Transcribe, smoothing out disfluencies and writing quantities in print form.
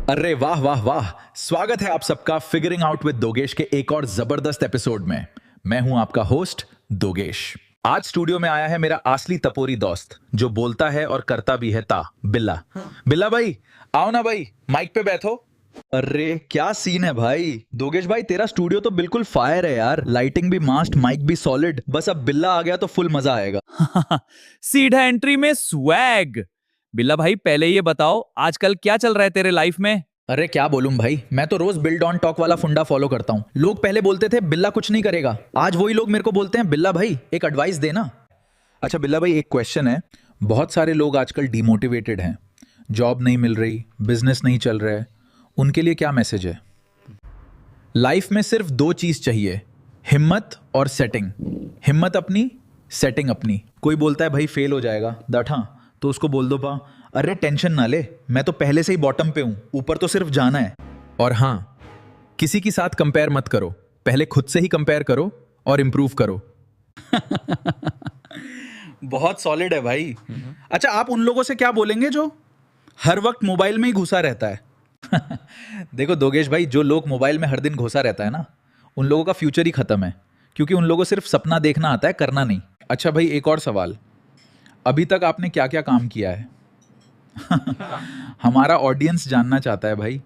अरे वाह वाह वाह, स्वागत है आप सबका फिगरिंग आउट विद दोगेश के एक और जबरदस्त एपिसोड में। मैं हूं आपका होस्ट दोगेश। आज स्टूडियो में आया है मेरा असली तपोरी दोस्त जो बोलता है और करता भी है बिल्ला। बिल्ला भाई आओ ना भाई, माइक पे बैठो। अरे क्या सीन है भाई दोगेश भाई, तेरा स्टूडियो तो बिल्कुल फायर है यार। लाइटिंग भी मस्त, माइक भी सॉलिड। बस अब बिल्ला आ गया तो फुल मजा आएगा। सीधा एंट्री में स्वैग। बिल्ला भाई पहले ये बताओ आजकल क्या चल रहा है तेरे लाइफ में? अरे क्या बोलूं भाई, मैं तो रोज बिल्ड ऑन टॉक वाला फुंडा फॉलो करता हूं। लोग पहले बोलते थे बिल्ला कुछ नहीं करेगा, आज वही लोग मेरे को बोलते हैं बिल्ला भाई एक एडवाइस देना। अच्छा बिल्ला भाई, एक क्वेश्चन है। बहुत सारे लोग आजकल डिमोटिवेटेड हैं, जॉब नहीं मिल रही, बिजनेस नहीं चल रहा है, उनके लिए क्या मैसेज है? लाइफ में सिर्फ दो चीज चाहिए, हिम्मत और सेटिंग। हिम्मत अपनी, सेटिंग अपनी। कोई बोलता है भाई फेल हो जाएगा डाठा, तो उसको बोल दो अरे टेंशन ना ले, मैं तो पहले से ही बॉटम पे हूं, ऊपर तो सिर्फ जाना है। और हाँ, किसी के साथ कंपेयर मत करो, पहले खुद से ही कंपेयर करो और इंप्रूव करो। बहुत सॉलिड है भाई। अच्छा, आप उन लोगों से क्या बोलेंगे जो हर वक्त मोबाइल में ही घुसा रहता है? देखो दोगेश भाई, जो लोग मोबाइल में हर दिन घुसा रहता है ना, उन लोगों का फ्यूचर ही खत्म है, क्योंकि उन लोगों को सिर्फ सपना देखना आता है, करना नहीं। अच्छा भाई, एक और सवाल, अभी तक आपने क्या क्या काम किया है? हमारा ऑडियंस जानना चाहता है भाई।